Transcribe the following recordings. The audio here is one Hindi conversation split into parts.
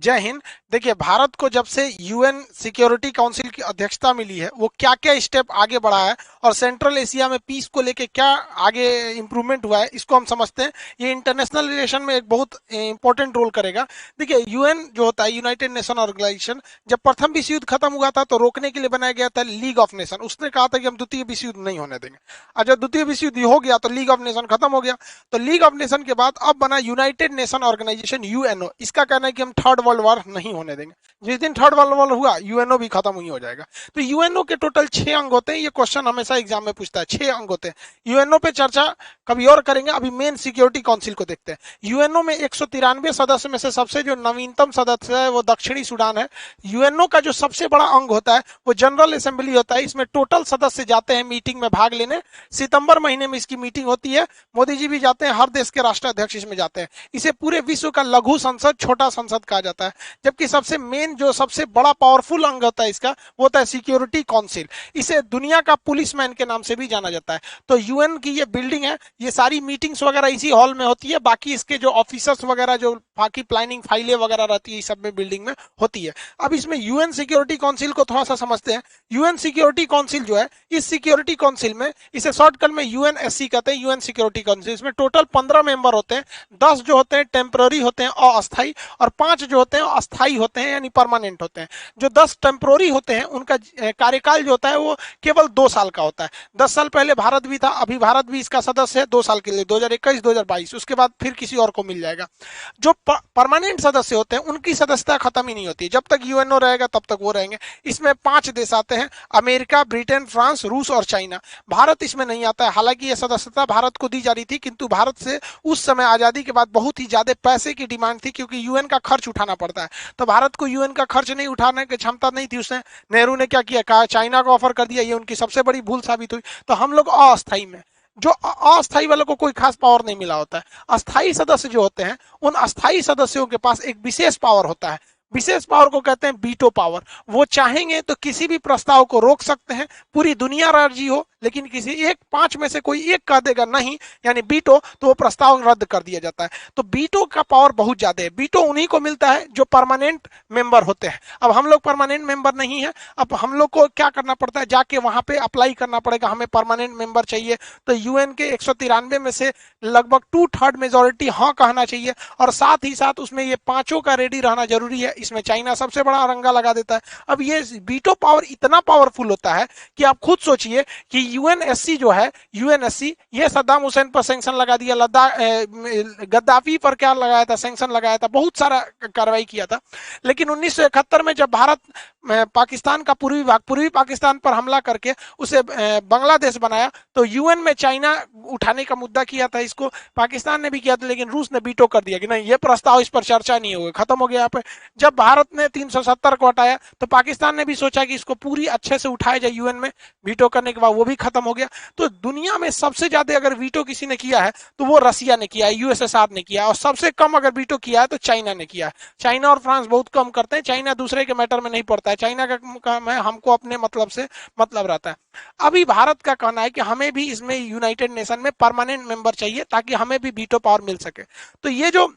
जय हिंद। देखिए, भारत को जब से यूएन सिक्योरिटी काउंसिल की अध्यक्षता मिली है, वो क्या क्या स्टेप आगे बढ़ा है और सेंट्रल एशिया में पीस को लेके क्या आगे इंप्रूवमेंट हुआ है, इसको हम समझते हैं। ये इंटरनेशनल रिलेशन में एक बहुत इंपॉर्टेंट रोल करेगा। देखिए, यूएन जो होता है, यूनाइटेड नेशन ऑर्गेनाइजेशन, जब प्रथम विश्व युद्ध खत्म हुआ था तो रोकने के लिए बनाया गया था लीग ऑफ नेशन। उसने कहा था कि हम द्वितीय विश्व युद्ध नहीं होने देंगे। और जब द्वितीय विश्व युद्ध हो गया तो लीग ऑफ नेशन खत्म हो गया। तो लीग ऑफ नेशन के बाद अब बना यूनाइटेड नेशन ऑर्गेनाइजेशन, यूएनओ। इसका कहना है कि हम थर्ड वर्ल्ड वॉर नहीं होने देंगे। जिस दिन थर्ड वर्ल्ड वॉर हुआ, यूएनओ भी खत्म ही हो जाएगा। तो यूएनओ के टोटल 6 अंग होते हैं। ये क्वेश्चन हमेशा एग्जाम में पूछता है, 6 अंग होते हैं। यूएनओ पे चर्चा कभी और करेंगे, अभी मेन सिक्योरिटी काउंसिल को देखते हैं। यूएनओ में 193 सदस्य में से सबसे जो नवीनतम सदस्य है वो दक्षिणी सूडान है। यूएनओ का जो सबसे बड़ा अंग होता है वो जनरल असेंबली होता है। इसमें टोटल सदस्य जाते हैं मीटिंग में भाग लेने। सितंबर महीने में इसकी मीटिंग होती है। मोदी जी भी जाते हैं, हर देश के राष्ट्राध्यक्ष इसमें जाते हैं। इसे पूरे विश्व का लघु संसद, छोटा संसद कहा जाता है। जबकि सबसे मेन जो सबसे बड़ा पावरफुल अंग होता है इसका, वो होता है सिक्योरिटी काउंसिल। इसे दुनिया का पुलिसमैन के नाम से भी जाना जाता है। तो यूएन की ये बिल्डिंग है, ये सारी मीटिंग्स वगैरह इसी हॉल में होती है। बाकी इसके जो ऑफिसर्स वगैरह, जो बाकी प्लानिंग फाइलें वगैरह रहती है, सब में बिल्डिंग में होती है। अब इसमें यूएन सिक्योरिटी काउंसिल को थोड़ा सा समझते हैं। यूएन सिक्योरिटी काउंसिल जो है, इस सिक्योरिटी काउंसिल में, इसे शॉर्टकट में यूएनएससी कहते हैं, यूएन सिक्योरिटी काउंसिल। इसमें टोटल 15 मेंबर होते हैं। 10 जो होते हैं टेम्पररी होते हैं, अस्थायी, और 5 जो होते हैं अस्थायी होते हैं, यानी परमानेंट होते हैं। जो 10 टेम्पररी होते हैं उनका कार्यकाल जो होता है वो केवल 2 साल का होता है। 10 साल पहले भारत भी था, अभी भारत भी इसका सदस्य है 2 साल के लिए, 2021-2022। उसके बाद फिर किसी और को मिल जाएगा। जो परमानेंट सदस्य होते हैं उनकी सदस्यता खत्म ही नहीं होती। जब तक यूएनओ रहेगा तब तक वो रहेंगे। इसमें 5 देश आते हैं, अमेरिका, ब्रिटेन, फ्रांस, रूस और चाइना। भारत इसमें नहीं आता है। हालांकि यह सदस्यता भारत को दी जा रही थी, किंतु भारत से उस समय आजादी के बाद बहुत ही ज्यादा पैसे की डिमांड थी, क्योंकि यूएन का खर्च उठाना पड़ता है। तो भारत को यूएन का खर्च नहीं उठाने की क्षमता नहीं थी। उसने, नेहरू ने क्या किया, कहा चाइना को ऑफर कर दिया। ये उनकी सबसे बड़ी भूल साबित हुई। तो हम लोग अस्थायी में, जो अस्थायी वालों को कोई खास पावर नहीं मिला होता है। अस्थायी सदस्य जो होते हैं, उन अस्थायी सदस्यों के पास एक विशेष पावर होता है। विशेष पावर को कहते हैं वीटो पावर। वो चाहेंगे तो किसी भी प्रस्ताव को रोक सकते हैं। पूरी दुनिया राजी हो, लेकिन किसी एक 5 में से कोई एक कह देगा नहीं, यानी बीटो, तो वो प्रस्ताव रद्द कर दिया जाता है। तो बीटो का पावर बहुत ज्यादा है। बीटो उन्हीं को मिलता है जो परमानेंट मेंबर होते हैं। अब हम लोग परमानेंट मेंबर नहीं है। अब हम लोग को क्या करना पड़ता है, जाके वहां पे अप्लाई करना पड़ेगा, हमें परमानेंट मेंबर चाहिए। तो यूएन के 193 में से लगभग 2/3 मेजोरिटी हाँ कहना चाहिए, और साथ ही साथ उसमें ये 5 का रेडी रहना जरूरी है। इसमें चाइना सबसे बड़ा अरंगा लगा देता है। अब ये बीटो पावर इतना पावरफुल होता है कि आप खुद सोचिए कि यूएनएससी जो है, यूएनएससी, ये सद्दाम हुसैन पर सैंक्शन लगा दिया, लद्दाख, गद्दाफी पर क्या लगाया था, सैंक्शन लगाया था, बहुत सारा कार्रवाई किया था। लेकिन 1971 में जब भारत पाकिस्तान का पूर्वी पाकिस्तान पर हमला करके उसे बांग्लादेश बनाया, तो यूएन में चाइना उठाने का मुद्दा किया था। इसको पाकिस्तान ने भी किया था, लेकिन रूस ने बीटो कर दिया कि नहीं, ये प्रस्ताव, इस पर चर्चा नहीं होगी, खत्म हो गया यहाँ पे। जब भारत ने 370 को हटाया, तो पाकिस्तान ने भी सोचा कि इसको पूरी अच्छे से उठाया जाए यूएन में। वीटो करने के बाद वो भी खत्म हो गया। तो दुनिया में सबसे ज्यादा अगर वीटो किसी ने किया है तो वो रसिया ने किया है, यूएसएसआर ने किया है। और सबसे कम अगर वीटो किया है तो चाइना ने किया है। चाइना और फ्रांस बहुत कम करते हैं। चाइना दूसरे के मैटर में नहीं पड़ता है। चाइना का काम है, हमको अपने मतलब से मतलब रहता है। अभी भारत का कहना है कि हमें भी इसमें यूनाइटेड नेशन में परमानेंट मेंबर चाहिए, ताकि हमें भी वीटो पावर मिल सके। तो ये जो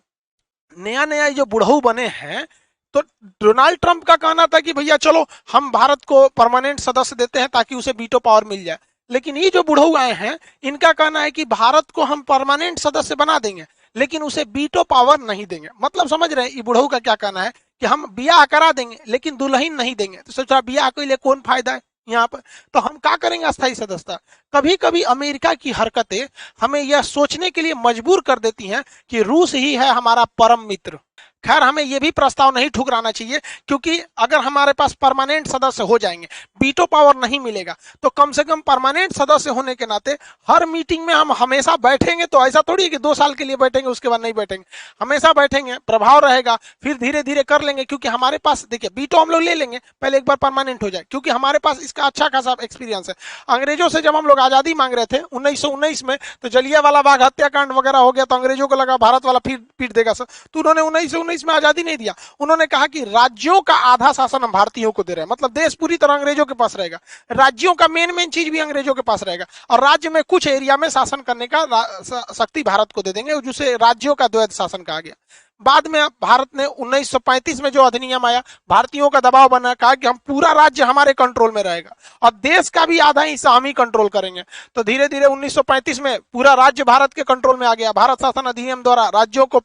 नया नया जो बुढ़ऊ बने हैं, तो डोनाल्ड ट्रंप का कहना था कि भैया चलो हम भारत को परमानेंट सदस्य देते हैं ताकि उसे वीटो पावर मिल जाए। लेकिन ये जो बुढ़ऊ आए हैं, इनका कहना है कि भारत को हम परमानेंट सदस्य बना देंगे, लेकिन उसे वीटो पावर नहीं देंगे। मतलब समझ रहे हैं ये बुढ़ऊ का क्या कहना है, कि हम ब्याह करा देंगे लेकिन दुल्हन नहीं देंगे। तो सोचा ब्याह के लिए कौन फायदा है यहाँ पर, तो हम क्या करेंगे, अस्थायी सदस्यता। कभी कभी अमेरिका की हरकतें हमें यह सोचने के लिए मजबूर कर देती हैं कि रूस ही है हमारा परम मित्र। खैर, हमें यह भी प्रस्ताव नहीं ठुकराना चाहिए, क्योंकि अगर हमारे पास परमानेंट सदस्य हो जाएंगे, वीटो पावर नहीं मिलेगा, तो कम से कम परमानेंट सदस्य होने के नाते हर मीटिंग में हम हमेशा बैठेंगे। तो ऐसा थोड़ी है कि 2 साल के लिए बैठेंगे उसके बाद नहीं बैठेंगे, हमेशा बैठेंगे, प्रभाव रहेगा, फिर धीरे धीरे कर लेंगे। क्योंकि हमारे पास, देखिए, वीटो हम लोग ले लेंगे पहले, एक बार परमानेंट हो जाए, क्योंकि हमारे पास इसका अच्छा खासा एक्सपीरियंस है। अंग्रेजों से जब हम लोग आजादी मांग रहे थे 1919 में, तो जलियांवाला बाग हत्याकांड वगैरह हो गया, तो अंग्रेजों को लगा भारत वाला फिर पीट देगा सर, तो उन्होंने 1919 में आजादी नहीं दिया। उन्होंने कहा कि राज्यों का आधा शासन हम भारतीयों को दे रहे हैं, मतलब देश पूरी तरह अंग्रेजों के पास रहेगा, राज्यों का मेन चीज भी अंग्रेजों के पास रहेगा, और राज्य में कुछ एरिया में शासन करने का शक्ति भारत को दे देंगे, जिसे राज्यों का द्वैध शासन कहा गया। बाद में भारत ने 1935 में जो अधिनियम आया, भारतीयों का दबाव बना, कहा कि हम पूरा राज्य हमारे कंट्रोल में रहेगा और देश का भी आधा हिस्सा हम ही कंट्रोल करेंगे। तो धीरे धीरे 1935 में पूरा राज्य भारत के कंट्रोल में आ गया। भारत शासन अधिनियम द्वारा राज्यों को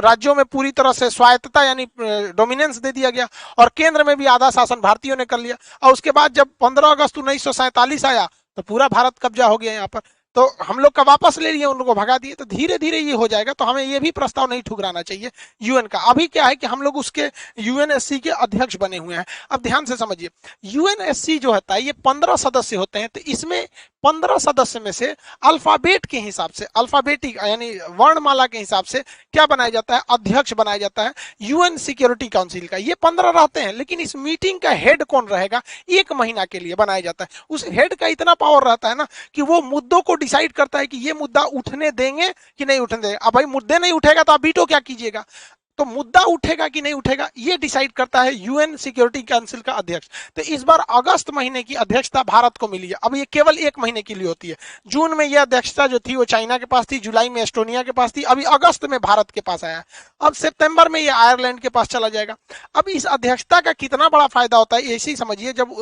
राज्यों में पूरी तरह से स्वायत्तता यानी डोमिनेंस दे दिया गया और केंद्र में भी आधा शासन भारतीयों ने कर लिया। और उसके बाद जब 15 अगस्त 1947 आया तो पूरा भारत कब्जा हो गया यहाँ पर, तो हम लोग का वापस ले लिए, उन लोगों को भगा दिए। तो धीरे धीरे ये हो जाएगा। तो हमें ये भी प्रस्ताव नहीं ठुकराना चाहिए यूएन का। अभी क्या है कि हम लोग उसके यूएनएससी के अध्यक्ष बने हुए हैं। अब ध्यान से समझिए, यूएनएससी जो होता है ये 15 सदस्य होते हैं। तो इसमें 15 सदस्य में से अल्फाबेट के हिसाब से, अल्फाबेटिक यानी वर्णमाला के हिसाब से क्या बनाया जाता है, अध्यक्ष बनाया जाता है यूएन सिक्योरिटी काउंसिल का। ये 15 रहते हैं, लेकिन इस मीटिंग का हेड कौन रहेगा, 1 महीना के लिए बनाया जाता है। उस हेड का इतना पावर रहता है ना कि वो मुद्दों को डिसाइड करता है कि ये मुद्दा उठने देंगे कि नहीं उठने देंगे। अब भाई मुद्दे नहीं उठेगा तो आप वीटो क्या कीजिएगा, तो मुद्दा उठेगा कि नहीं उठेगा ये डिसाइड करता है यूएन सिक्योरिटी काउंसिल का अध्यक्ष। तो इस बार अगस्त महीने की अध्यक्षता भारत को मिली है। अब ये केवल 1 महीने के लिए होती है। जून में यह अध्यक्षता जो थी वो चाइना के पास थी, जुलाई में एस्टोनिया के पास थी, अभी अगस्त में भारत के पास आया। अब सितंबर में यह आयरलैंड के पास चला जाएगा। अब इस अध्यक्षता का कितना बड़ा फायदा होता है ऐसे ही समझिए। जब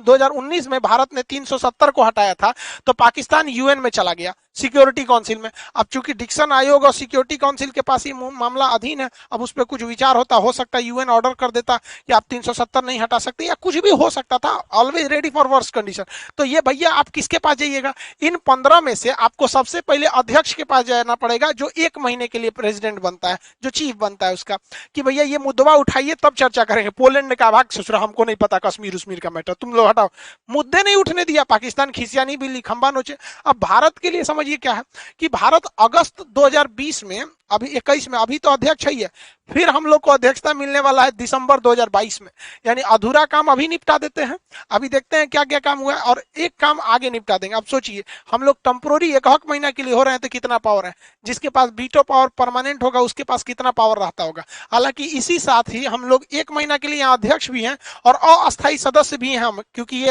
2019 में भारत ने 370 को हटाया था तो पाकिस्तान यूएन में चला गया सिक्योरिटी काउंसिल में। अब चूंकि डिक्सन आयोग और सिक्योरिटी काउंसिल के पास ये मामला अधीन है, अब उस पर कुछ विचार होता, हो सकता है यूएन ऑर्डर कर देता कि आप 370 नहीं हटा सकते, या कुछ भी हो सकता था। Always ready for worse condition. तो ये भैया आप किसके पास जाइएगा, इन 15 में से आपको सबसे पहले अध्यक्ष के पास जाना पड़ेगा, जो 1 महीने के लिए प्रेसिडेंट बनता है, जो चीफ बनता है उसका, कि भैया ये मुद्दा उठाइए तब चर्चा करेंगे। पोलैंड ने कहा भाग ससुरा, हमको नहीं पता कश्मीर उश्मीर का मैटर, तुम लोग हटाओ। मुद्दे नहीं उठने दिया, पाकिस्तान खिसिया नहीं, बिल्ली खंबा नोचे। अब भारत के लिए समझिए क्या है कि भारत अगस्त 2020 में, अभी 21 में, अभी तो अध्यक्ष ही है, फिर हम लोग को अध्यक्षता मिलने वाला है दिसंबर 2022 में। यानी अधूरा काम अभी निपटा देते हैं, अभी देखते हैं क्या क्या काम हुआ है और एक काम आगे निपटा देंगे। अब सोचिए हम लोग टेम्पोररी 1 महीना के लिए हो रहे हैं तो कितना पावर है, जिसके पास वीटो पावर परमानेंट होगा उसके पास कितना पावर रहता होगा। हालांकि इसी साथ ही हम लोग 1 महीना के लिए यहाँ अध्यक्ष भी हैं और अस्थायी सदस्य भी हैं हम, क्योंकि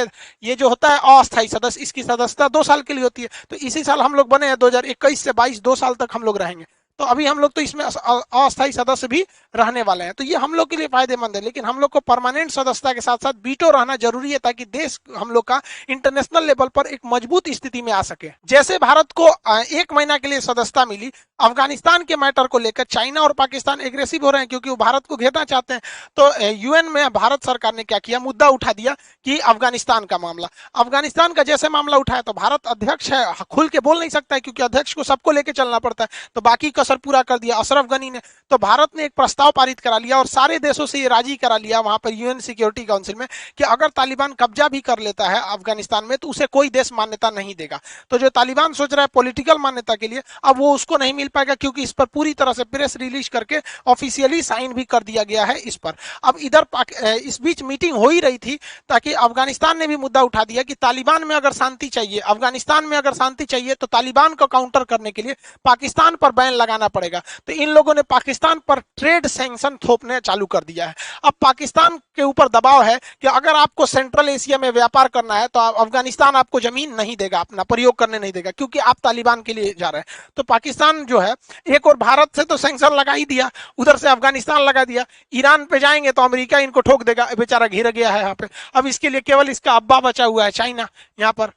ये जो होता है अस्थायी सदस्य, इसकी सदस्यता 2 साल के लिए होती है। तो इसी साल हम लोग बने हैं 2021 से 22, 2 साल तक हम लोग रहेंगे। तो अभी हम लोग तो इसमें अस्थायी सदस्य भी रहने वाले हैं, तो ये हम लोग के लिए फायदेमंद है। लेकिन हम लोग को परमानेंट सदस्यता के साथ साथ वीटो रहना जरूरी है, ताकि देश हम लोग का इंटरनेशनल लेवल पर एक मजबूत स्थिति में आ सके। जैसे भारत को 1 महीना के लिए सदस्यता मिली, अफगानिस्तान के मैटर को लेकर चाइना और पाकिस्तान एग्रेसिव हो रहे हैं क्योंकि वो भारत को घेरना चाहते हैं। तो यूएन में भारत सरकार ने क्या किया, मुद्दा उठा दिया कि अफगानिस्तान का मामला, अफगानिस्तान का जैसे मामला उठाया तो भारत अध्यक्ष है, खुल के बोल नहीं सकता है क्योंकि अध्यक्ष को सबको लेके चलना पड़ता है, तो बाकी कसर पूरा कर दिया अशरफ गनी ने। तो भारत ने एक प्रस्ताव पारित करा लिया और सारे देशों से ये राजी करा लिया वहां पर यूएन सिक्योरिटी काउंसिल में कि अगर तालिबान कब्जा भी कर लेता है अफगानिस्तान में तो उसे कोई देश मान्यता नहीं देगा। तो जो तालिबान सोच रहा है पॉलिटिकल मान्यता के लिए, अब वो उसको नहीं मिल पाएगा क्योंकि इस पर पूरी तरह से प्रेस रिलीज करके ऑफिशियली साइन भी कर दिया गया है इस पर। अब इधर इस बीच मीटिंग हो ही रही थी ताकि अफगानिस्तान ने भी मुद्दा उठा दिया कि तालिबान में अगर शांति चाहिए, अफगानिस्तान में अगर शांति चाहिए तो तालिबान को काउंटर करने के लिए पाकिस्तान पर बैन लगाना पड़ेगा। तो इन लोगों ने पाकिस्तान पर ट्रेड सैंक्शन थोपने चालू कर दिया है। अब पाकिस्तान के ऊपर दबाव है कि अगर आपको सेंट्रल एशिया में व्यापार करना है तो अफगानिस्तान आपको जमीन नहीं देगा, अपना प्रयोग करने नहीं देगा, क्योंकि आप तालिबान के लिए जा रहे हैं। तो पाकिस्तान जो है एक और भारत से तो सैंक्शन लगा ही दिया, उधर से अफगानिस्तान लगा दिया, ईरान पे जाएंगे तो अमेरिका इनको ठोक देगा, बेचारा घिर गया है यहाँ पे। अब इसके लिए केवल इसका अब्बा बचा हुआ है चाइना। यहाँ पर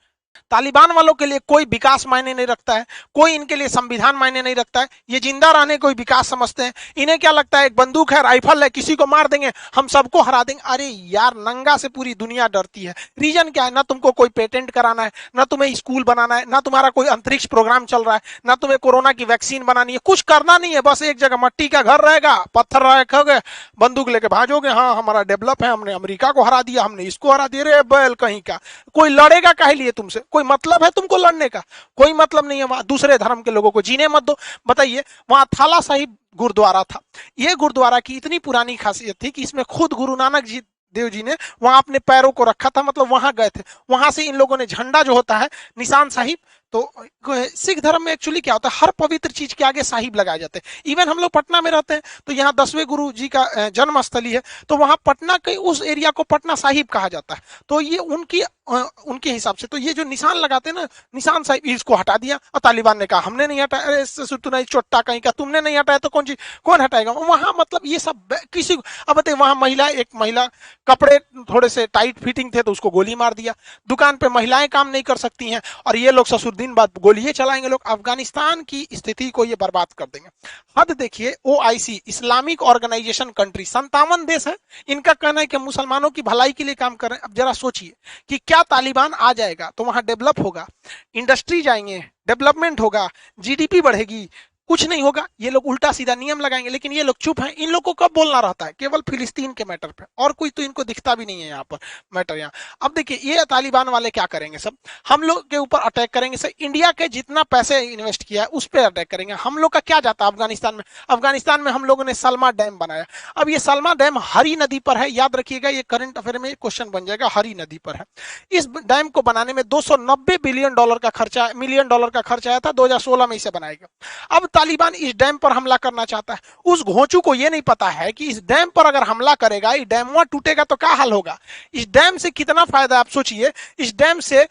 तालिबान वालों के लिए कोई विकास मायने नहीं रखता है, कोई इनके लिए संविधान मायने नहीं रखता है, ये जिंदा रहने कोई विकास समझते हैं। इन्हें क्या लगता है एक बंदूक है, राइफल है, किसी को मार देंगे हम सबको हरा देंगे। अरे यार नंगा से पूरी दुनिया डरती है। रीजन क्या है, ना तुमको कोई पेटेंट कराना है, ना तुम्हें स्कूल बनाना है, ना तुम्हारा कोई अंतरिक्ष प्रोग्राम चल रहा है, ना तुम्हें कोरोना की वैक्सीन बनानी है, कुछ करना नहीं है। बस एक जगह मट्टी का घर रहेगा, पत्थर रखोगे, बंदूक लेके भाजोगे, हाँ हमारा डेवलप है, हमने अमेरिका को हरा दिया, हमने इसको हरा दिया। रे बैल कहीं का, कोई लड़ेगा काहे लिए तुमसे, कोई मतलब है तुमको लड़ने का, कोई मतलब नहीं है। वहां दूसरे धर्म के लोगों को जीने मत दो। बताइए वहां थाला साहिब गुरुद्वारा था, ये गुरुद्वारा की इतनी पुरानी खासियत थी कि इसमें खुद गुरु नानक जी देव जी ने वहां अपने पैरों को रखा था, मतलब वहां गए थे। वहां से इन लोगों ने झंडा जो होता है निशान साहिब, तो सिख धर्म में एक्चुअली क्या होता है, हर पवित्र चीज के आगे साहिब लगाए जाते हैं। इवन हम लोग पटना में रहते हैं तो यहाँ 10वें गुरु जी का जन्म स्थली है, तो वहां पटना के उस एरिया को पटना साहिब कहा जाता है। तो ये उनके हिसाब से तो ये जो निशान लगाते हैं ना, निशान साहिब, इसको हटा दिया और तालिबान ने कहा हमने नहीं हटाया। अरे नहीं, चोट्टा कहीं का, तुमने नहीं हटाया तो कौन हटाएगा वहां। मतलब ये सब किसी को, अब बताइए वहां एक महिला कपड़े थोड़े से टाइट फिटिंग थे तो उसको गोली मार दिया। दुकान पे महिलाएं काम नहीं कर सकती हैं और ये लोग ससुरदीन बाद गोलियां चलाएंगे लोग। अफगानिस्तान की स्थिति को ये बर्बाद कर देंगे। हद देखिए, OIC इस्लामिक ऑर्गेनाइजेशन कंट्री 57 देश है, इनका कहना है कि मुसलमानों की भलाई के लिए काम कर रहे हैं। अब जरा सोचिए कि क्या तालिबान आ जाएगा तो वहां डेवलप होगा, इंडस्ट्री जाएंगे, डेवलपमेंट होगा, GDP बढ़ेगी? कुछ नहीं होगा। ये लोग उल्टा सीधा नियम लगाएंगे, लेकिन ये लोग चुप हैं। इन लोगों को कब बोलना रहता है? केवल फिलिस्तीन के मैटर पे, और कोई तो इनको दिखता भी नहीं है यहाँ पर मैटर। यहाँ अब देखिए ये तालिबान वाले क्या करेंगे, सब हम लोग के ऊपर अटैक करेंगे। सर इंडिया के जितना पैसे इन्वेस्ट किया है उस पर अटैक करेंगे। हम लोग का क्या जाता है अफगानिस्तान में? अफगानिस्तान में हम लोगों ने सलमा डैम बनाया। अब ये सलमा डैम हरी नदी पर है, याद रखिएगा, ये करंट अफेयर में क्वेश्चन बन जाएगा, हरी नदी पर है। इस डैम को बनाने में 290 बिलियन डॉलर का खर्चा, मिलियन डॉलर का खर्चा आया था। 2016 में इसे बनाया गया। अब तालिबान इस डैम पर हमला करना चाहता है। उस घोंचू को यह नहीं पता है कि इस डैम पर अगर हमला करेगा, इस डैम टूटेगा तो क्या हाल होगा। इस डैम से कितना फायदा आप सोचिए। इस डैम से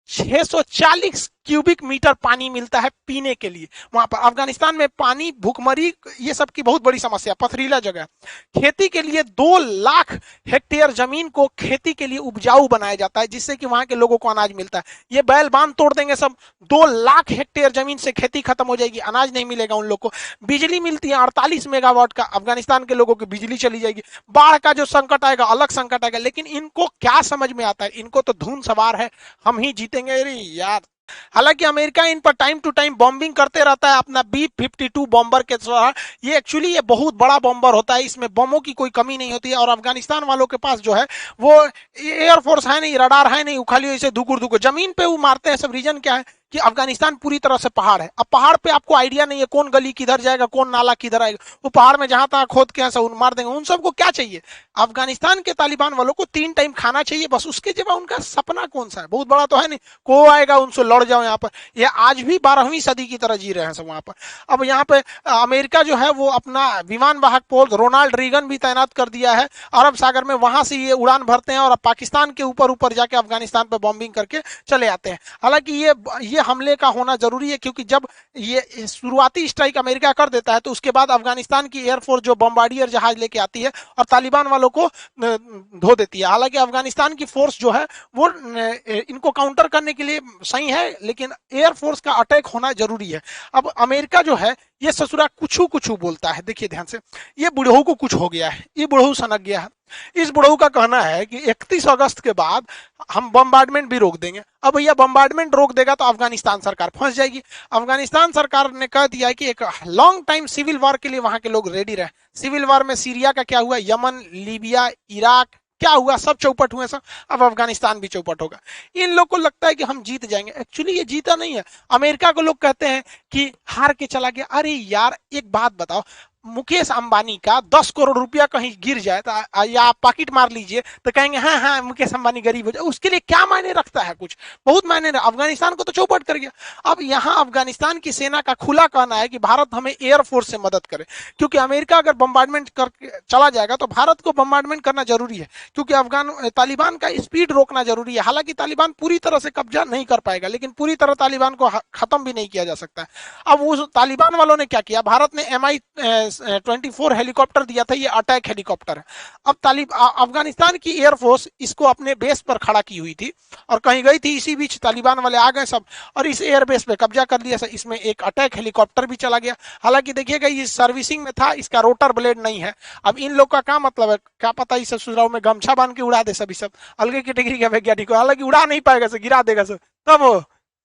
640 क्यूबिक मीटर पानी मिलता है पीने के लिए। वहां पर अफगानिस्तान में पानी, भूखमरी, ये सब की बहुत बड़ी समस्या, पथरीला जगह। खेती के लिए 2 लाख हेक्टेयर जमीन को खेती के लिए उपजाऊ बनाया जाता है, जिससे कि वहां के लोगों को अनाज मिलता है। ये बैल बांध तोड़ देंगे सब, 2 लाख हेक्टेयर जमीन से खेती खत्म हो जाएगी, अनाज नहीं मिलेगा उन लोग को। बिजली मिलती है 48 मेगावाट का, अफगानिस्तान के लोगों की बिजली चली जाएगी। बाढ़ का जो संकट आएगा, अलग संकट आएगा। लेकिन इनको क्या समझ में आता है? इनको तो धुन सवार है, हम ही जीतेंगे। अरे यार, हालांकि अमेरिका इन पर टाइम टू टाइम बॉम्बिंग करते रहता है अपना B-52 बॉम्बर के द्वारा। ये एक्चुअली ये बहुत बड़ा बॉम्बर होता है, इसमें बमों की कोई कमी नहीं होती है। और अफगानिस्तान वालों के पास जो है वो एयरफोर्स है नहीं, रडार है नहीं, खाली ऐसे धुकुर धुकुर जमीन पे वो मारते हैं सब। रीजन क्या है कि अफगानिस्तान पूरी तरह से पहाड़ है। अब पहाड़ पे आपको आइडिया नहीं है कौन गली किधर जाएगा, कौन नाला किधर आएगा। वो पहाड़ में जहां तहां खोद के ऐसा मार देंगे। उन सबको क्या चाहिए? अफगानिस्तान के तालिबान वालों को 3 टाइम खाना चाहिए बस। उसके जब उनका सपना कौन सा है? बहुत बड़ा तो है नहीं, को आएगा उनसे लड़ जाओ। यहाँ पर ये आज भी 12वीं सदी की तरह जी रहे हैं सब वहां पर। अब यहाँ पे अमेरिका जो है वो अपना विमान वाहक पोत रोनाल्ड रीगन भी तैनात कर दिया है अरब सागर में। वहां से ये उड़ान भरते हैं और पाकिस्तान के ऊपर ऊपर जाके अफगानिस्तान पर बॉम्बिंग करके चले आते हैं। हालांकि ये हमले का होना जरूरी है, क्योंकि जब ये शुरुआती स्ट्राइक अमेरिका कर देता है तो उसके बाद अफगानिस्तान की एयरफोर्स जो बम्बार्डियर जहाज लेके आती है और तालिबान वालों को धो देती है। हालांकि अफगानिस्तान की फोर्स जो है वो इनको काउंटर करने के लिए सही है, लेकिन एयरफोर्स का अटैक होना जरूरी है। अब अमेरिका जो है ये ससुरा कुछू कुछू बोलता है। देखिए ध्यान से, ये बुढ़ऊ को कुछ हो गया है, ये बुढ़ऊ सनक गया है। इस बुढ़ऊ का कहना है कि 31 अगस्त के बाद हम बम्बार्डमेंट भी रोक देंगे। अब भैया बम्बार्डमेंट रोक देगा तो अफगानिस्तान सरकार फंस जाएगी। अफगानिस्तान सरकार ने कह दिया है कि एक लॉन्ग टाइम सिविल वॉर के लिए वहां के लोग रेडी रहे। सिविल वॉर में सीरिया का क्या हुआ, यमन, लीबिया, इराक क्या हुआ, सब चौपट हुए सब। अब अफगानिस्तान भी चौपट होगा। इन लोग को लगता है कि हम जीत जाएंगे, एक्चुअली ये जीता नहीं है। अमेरिका को लोग कहते हैं कि हार के चला गया। अरे यार एक बात बताओ, मुकेश अंबानी का 10 करोड़ रुपया कहीं गिर जाए तो या आप पॉकेट मार लीजिए तो कहेंगे हाँ हाँ मुकेश अंबानी गरीब हो जाए। उसके लिए क्या मायने रखता है? कुछ बहुत मायने। अफगानिस्तान को तो चौपट कर गया। अब यहाँ अफगानिस्तान की सेना का खुला कहना है कि भारत हमें एयरफोर्स से मदद करे, क्योंकि अमेरिका अगर बम्बार्डमेंट करके चला जाएगा तो भारत को बम्बार्डमेंट करना जरूरी है, क्योंकि तालिबान का स्पीड रोकना जरूरी है। हालांकि तालिबान पूरी तरह से कब्जा नहीं कर पाएगा, लेकिन पूरी तरह तालिबान को खत्म भी नहीं किया जा सकता। अब उस तालिबान वालों ने क्या किया, भारत ने MI-24 हेलीकॉप्टर दिया था, ये अटैक हेलीकॉप्टर है। अब अफगानिस्तान की एयरफोर्स इसको अपने बेस पर खड़ा की हुई थी और कहीं गई थी, इसी बीच तालिबान वाले आ गए सब और इस एयरबेस पे कब्जा कर लिया। इसमें एक अटैक हेलीकॉप्टर भी चला गया। हालांकि देखिएगा ये सर्विसिंग में था, इसका रोटर ब्लेड नहीं है। अब इन लोग का क्या मतलब है, क्या पता इस ससुराल में गमछा बांध के उड़ा दे सब, सब अलग कैटेगरी का वैज्ञानिक। हालांकि उड़ा नहीं पाएगा, गिरा देगा सब। तब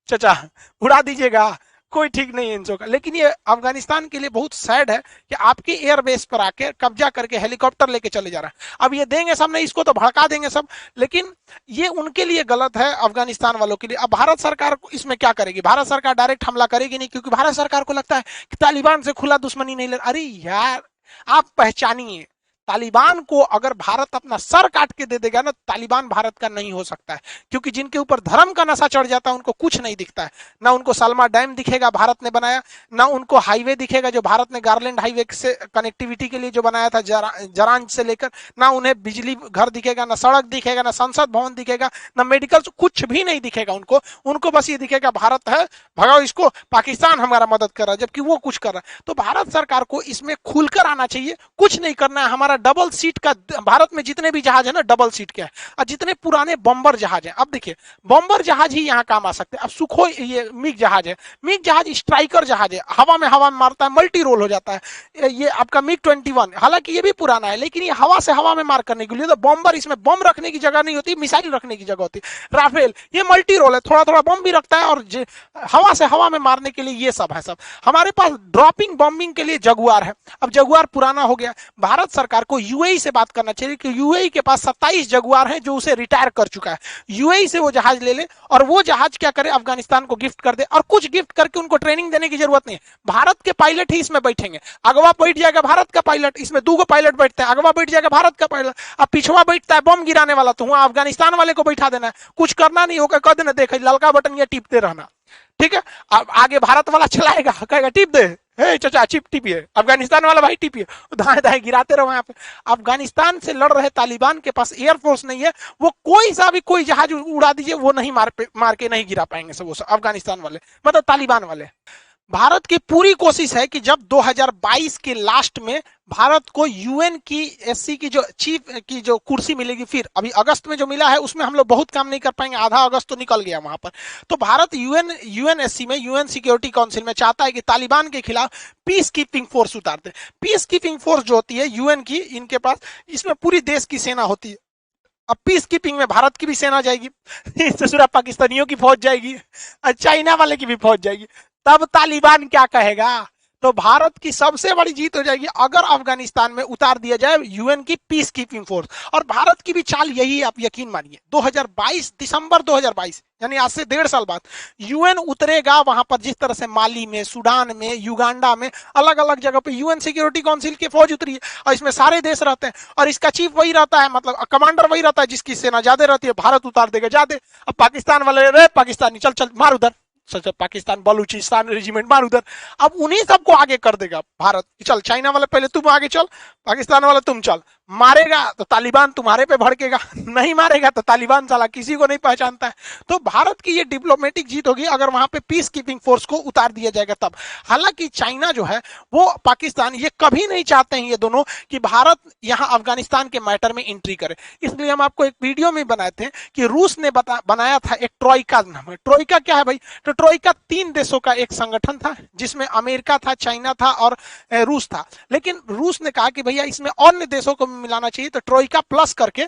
चचा उड़ा दीजिएगा, कोई ठीक नहीं है इन का। लेकिन ये अफगानिस्तान के लिए बहुत सैड है कि आपके एयरबेस पर आके कब्जा करके हेलीकॉप्टर लेके चले जा रहा है। अब ये देंगे सब नहीं, इसको तो भड़का देंगे सब, लेकिन ये उनके लिए गलत है, अफगानिस्तान वालों के लिए। अब भारत सरकार इसमें क्या करेगी? भारत सरकार डायरेक्ट हमला करेगी नहीं, क्योंकि भारत सरकार को लगता है कि तालिबान से खुला दुश्मनी नहीं ले। अरे यार आप पहचानिए, तालिबान को अगर भारत अपना सर काट के दे देगा ना, तालिबान भारत का नहीं हो सकता है, क्योंकि जिनके ऊपर धर्म का नशा चढ़ जाता है उनको कुछ नहीं दिखता है। ना उनको सलमा डैम दिखेगा भारत ने बनाया, ना उनको हाईवे दिखेगा जो भारत ने गारलैंड हाईवे से कनेक्टिविटी के लिए जो बनाया था जरांज से लेकर, ना उन्हें बिजली घर दिखेगा, ना सड़क दिखेगा, ना संसद भवन दिखेगा, ना मेडिकल, कुछ भी नहीं दिखेगा उनको। उनको बस ये दिखेगा भारत है, भगाओ इसको, पाकिस्तान हमारा मदद कर रहा है, जबकि वो कुछ कर रहा है। तो भारत सरकार को इसमें खुलकर आना चाहिए, कुछ नहीं करना है। हमारा डबल सीट का, भारत में जितने भी जहाज है ना डबल सीट के हैं, और जितने पुराने बम्बर जहाज हैं, अब देखिए बम्बर जहाज ही यहाँ काम आ सकते हैं। अब सुखोई ये मिग जहाज है, मिग जहाज स्ट्राइकर जहाज है, हवा में मारता है, मल्टी रोल हो जाता है। ये आपका मिग 21, हालांकि ये भी पुराना है, लेकिन ये हवा से हवा में मार करने के लिए, तो बम्बर इसमें बम रखने की जगह नहीं होती, मिसाइल रखने की जगह होती। राफेल ये मल्टी रोल है, थोड़ा थोड़ा बम भी रखता है और हवा से हवा में मारने के लिए ये सब है। सब हमारे पास ड्रॉपिंग बॉम्बिंग के लिए जगुआर है। अब जगुआर पुराना हो गया, भारत सरकार को यूएई से बात करना चाहिए कि यूएई के पास 27 जगुआर हैं जो उसे रिटायर कर चुका है। यूएई से वो जहाज ले ले और वो जहाज क्या करे, अफगानिस्तान को गिफ्ट कर दे, और कुछ गिफ्ट करके उनको ट्रेनिंग देने की जरूरत नहीं है। भारत के पायलट ही इसमें बैठेंगे, अगवा बैठ जाएगा भारत का पायलट, इसमें 2 पायलट बैठते हैं, अगवा बैठ जाएगा भारत का पायलट, अब पिछवा बैठता है बम गिराने वाला, तो वहां अफगानिस्तान वाले को बैठा देना है, कुछ करना नहीं होगा, कद न देखे ललका बटन ये टिपते रहना, ठीक है। अब आगे भारत वाला चलाएगा, कहेगा टिप दे, हे चाचा चिप टिपिए, अफगानिस्तान वाला भाई टिपिए, दाएं दाएं गिराते रहो। यहाँ पे अफगानिस्तान से लड़ रहे तालिबान के पास एयरफोर्स नहीं है, वो कोई सा भी कोई जहाज उड़ा दीजिए वो नहीं मार के नहीं गिरा पाएंगे सब, वो अफगानिस्तान वाले मतलब तालिबान वाले। भारत की पूरी कोशिश है कि जब 2022 के लास्ट में भारत को यूएन की एससी की जो चीफ की जो कुर्सी मिलेगी, फिर अभी अगस्त में जो मिला है उसमें हम लोग बहुत काम नहीं कर पाएंगे, आधा अगस्त तो निकल गया वहां पर। तो भारत यूएनएससी में, यूएन सिक्योरिटी काउंसिल में चाहता है कि तालिबान के खिलाफ पीस कीपिंग फोर्स उतारते। पीस कीपिंग फोर्स जो होती है यूएन की, इनके पास इसमें पूरी देश की सेना होती है। अब पीस कीपिंग में भारत की भी सेना जाएगी, ससुरा पाकिस्तानियों की फौज जाएगी, चाइना वाले की भी फौज जाएगी, तब तालिबान क्या कहेगा? तो भारत की सबसे बड़ी जीत हो जाएगी अगर अफगानिस्तान में उतार दिया जाए यूएन की पीस कीपिंग फोर्स। और भारत की भी चाल यही है, आप यकीन मानिए। 2022 दिसंबर 2022 यानी आज से 1.5 साल बाद यूएन उतरेगा वहां पर, जिस तरह से माली में, सूडान में, युगांडा में, अलग अलग जगह पे यूएन सिक्योरिटी काउंसिल की फौज उतरी है और इसमें सारे देश रहते हैं और इसका चीफ वही रहता है, मतलब कमांडर वही रहता है जिसकी सेना ज्यादा रहती है। भारत उतार देगा ज्यादा। अब पाकिस्तान वाले, रे पाकिस्तानी चल चल मार उधर, पाकिस्तान बलूचिस्तान रेजिमेंट मार उधर, अब उन्हीं सबको आगे कर देगा भारत। चल चाइना वाला पहले तुम आगे चल, पाकिस्तान वाला तुम चल, मारेगा तो तालिबान तुम्हारे पे भड़केगा, नहीं मारेगा तो तालिबान साला किसी को नहीं पहचानता है। तो भारत की ये डिप्लोमेटिक जीत होगी अगर वहां पे पीस कीपिंग फोर्स को उतार दिया जाएगा तब। हालांकि चाइना जो है वो, पाकिस्तान, ये कभी नहीं चाहते हैं ये दोनों कि भारत यहां अफगानिस्तान के मैटर में एंट्री करे। इसलिए हम आपको एक वीडियो में बनाए थे कि रूस ने बनाया था एक ट्रोइका नाम है। ट्रोइका क्या है भाई? तो ट्रोइका 3 देशों का एक संगठन था जिसमें अमेरिका था, चाइना था और रूस था। लेकिन रूस ने कहा कि भैया इसमें अन्य देशों को मिलाना चाहिए, तो ट्रोइका प्लस करके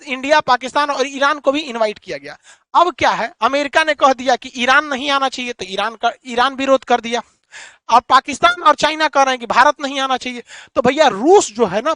इंडिया, पाकिस्तान और ईरान को भी इनवाइट किया गया। अब क्या है, अमेरिका ने कह दिया कि ईरान नहीं आना चाहिए, तो ईरान विरोध कर दिया। और पाकिस्तान और चाइना कह रहे हैं कि भारत नहीं आना चाहिए। तो भैया रूस जो है ना,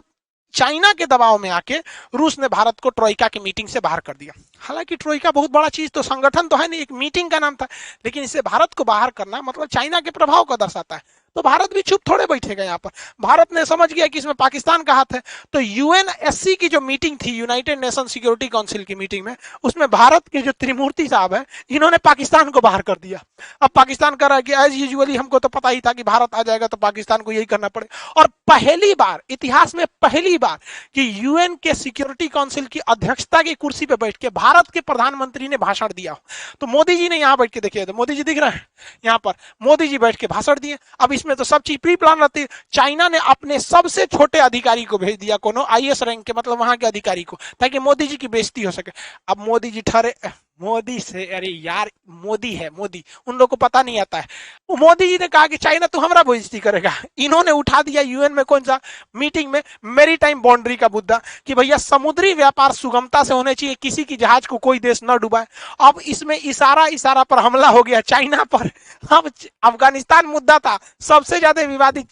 चाइना के दबाव में आके रूस ने भारत को ट्रोइका की मीटिंग से बाहर कर दिया। हालांकि ट्रोइका बहुत बड़ा चीज तो, संगठन तो है नहीं, एक मीटिंग का नाम था, लेकिन इससे भारत को बाहर करना मतलब चाइना के प्रभाव को दर्शाता है। तो भारत भी चुप थोड़े बैठेगा यहाँ पर। भारत ने समझ गया कि इसमें पाकिस्तान का हाथ है। तो यूएनएससी की जो मीटिंग थी, यूनाइटेड नेशन सिक्योरिटी काउंसिल की मीटिंग में, उसमें भारत के जो त्रिमूर्ति साहब है, इन्होंने पाकिस्तान को बाहर कर दिया। अब पाकिस्तान कह रहा है कि एज यूजुअली हमको तो पता ही था कि भारत आ जाएगा तो पाकिस्तान को यही करना पड़े। और पहली बार, इतिहास में पहली बार कि यूएन के सिक्योरिटी काउंसिल की अध्यक्षता की कुर्सी पर बैठ के भारत के प्रधानमंत्री ने भाषण दिया। तो मोदी जी ने यहाँ बैठ के, देखिए तो मोदी जी दिख रहे हैं यहाँ पर, मोदी जी बैठ के भाषण दिए। अब इसमें तो सब चीज प्री प्लान रहती है। चाइना ने अपने सबसे छोटे अधिकारी को भेज दिया, कोनो आईएएस रैंक के, मतलब वहां के अधिकारी को, ताकि मोदी जी की बेइज्जती हो सके। अब मोदी जी ठहरे, मोदी से, अरे यार मोदी है, मोदी, उन लोगों को पता नहीं आता है। मोदी जी ने कहा कि चाइना तू हमारा बेइज्जती करेगा। इन्होंने उठा दिया यूएन में, कौन सा मीटिंग में, मेरी टाइम बाउंड्री का मुद्दा, कि भैया समुद्री व्यापार सुगमता से होने चाहिए, किसी की जहाज को कोई देश न डुबाए। अब इसमें इशारा पर हमला हो गया चाइना पर। अब अफगानिस्तान मुद्दा था सबसे ज्यादा विवादित,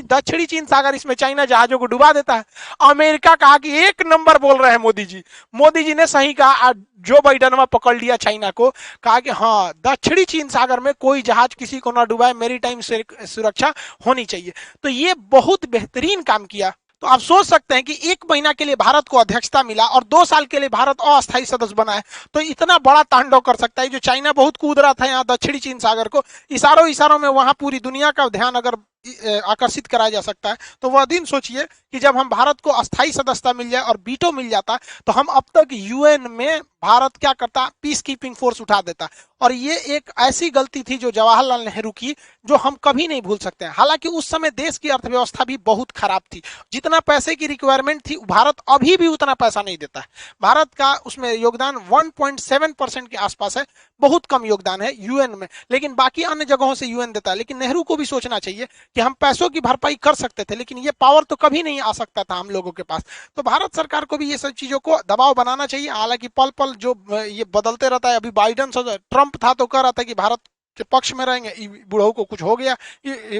दक्षिणी चीन सागर, इसमें चाइना जहाजों को डुबा देता है। अमेरिका कहा कि 1 नंबर बोल रहे हैं मोदी जी। मोदी जी ने सही कहा, जो बाइडन पकड़ लिया चाइना को, कहा कि हाँ दक्षिणी चीन सागर में कोई जहाज किसी को ना डुबाए, मेरी टाइम सुरक्षा होनी चाहिए। तो ये बहुत बेहतरीन काम किया। तो आप सोच सकते हैं कि 1 महीना के लिए भारत को अध्यक्षता मिला और 2 साल के लिए भारत अस्थायी सदस्य बना है, तो इतना बड़ा तांडव कर सकता है। जो चाइना बहुत कूद रहा था यहाँ दक्षिणी चीन सागर को, इशारों इशारों में वहां पूरी दुनिया का ध्यान अगर आकर्षित कराया जा सकता है, तो वह दिन सोचिए कि जब हम भारत को अस्थायी सदस्यता मिल जाए और बीटो मिल जाता, तो हम अब तक यूएन में भारत क्या करता, पीस कीपिंग फोर्स उठा देता। और ये एक ऐसी गलती थी जो जवाहरलाल नेहरू की, जो हम कभी नहीं भूल सकते हैं। हालांकि उस समय देश की अर्थव्यवस्था भी बहुत खराब थी, जितना पैसे की रिक्वायरमेंट थी भारत अभी भी उतना पैसा नहीं देता है। भारत का उसमें योगदान 1.7% के आसपास है, बहुत कम योगदान है यूएन में, लेकिन बाकी अन्य जगहों से यूएन देता है। लेकिन नेहरू को भी सोचना चाहिए कि हम पैसों की भरपाई कर सकते थे, लेकिन ये पावर तो कभी नहीं आ सकता था हम लोगों के पास। तो भारत सरकार को भी ये सब चीजों को दबाव बनाना चाहिए। हालांकि पल पल जो ये बदलते रहता है, अभी बाइडन ट्रंप था तो कह रहा था कि भारत के पक्ष में रहेंगे, बुढ़ऊ को कुछ हो गया,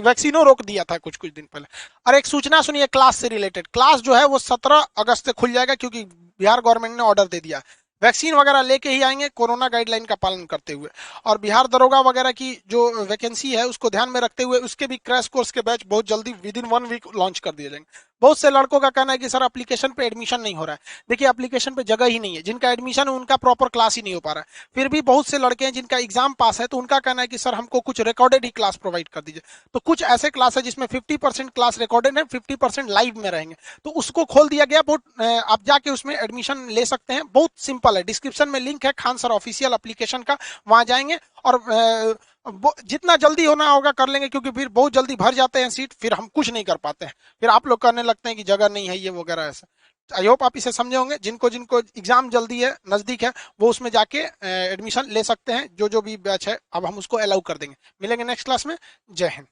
वैक्सीनों रोक दिया था कुछ कुछ दिन पहले। और एक सूचना सुनिए क्लास से रिलेटेड, क्लास जो है वो 17 अगस्त से खुल जाएगा, क्योंकि बिहार गवर्नमेंट ने ऑर्डर दे दिया। वैक्सीन वगैरह लेके ही आएंगे कोरोना गाइडलाइन का पालन करते हुए। और बिहार दरोगा वगैरह की जो वैकेंसी है उसको ध्यान में रखते हुए उसके भी क्रैश कोर्स के बैच बहुत जल्दी विद इन 1 वीक लॉन्च कर दिए जाएंगे। बहुत से लड़कों का कहना है कि सर एप्लीकेशन पे एडमिशन नहीं हो रहा है। देखिए एप्लीकेशन पे जगह ही नहीं है, जिनका एडमिशन है उनका प्रॉपर क्लास ही नहीं हो पा रहा है। फिर भी बहुत से लड़के हैं जिनका एग्जाम पास है, तो उनका कहना है कि सर हमको कुछ रिकॉर्डेड ही क्लास प्रोवाइड कर दीजिए। तो कुछ ऐसे क्लास है जिसमें 50% क्लास रिकॉर्डेड है, 50% लाइव में रहेंगे, तो उसको खोल दिया गया। बहुत आप जाके उसमें एडमिशन ले सकते हैं, बहुत सिंपल है। डिस्क्रिप्शन में लिंक है खान सर ऑफिशियल एप्लीकेशन का, वहां जाएंगे और जितना जल्दी होना होगा कर लेंगे, क्योंकि फिर बहुत जल्दी भर जाते हैं सीट, फिर हम कुछ नहीं कर पाते हैं, फिर आप लोग कहने लगते हैं कि जगह नहीं है ये वगैरह ऐसा। आई होप आप इसे समझे होंगे। जिनको जिनको एग्जाम जल्दी है, नजदीक है, वो उसमें जाके एडमिशन ले सकते हैं। जो जो भी बैच है अब हम उसको अलाउ कर देंगे। मिलेंगे नेक्स्ट क्लास में। जय हिंद।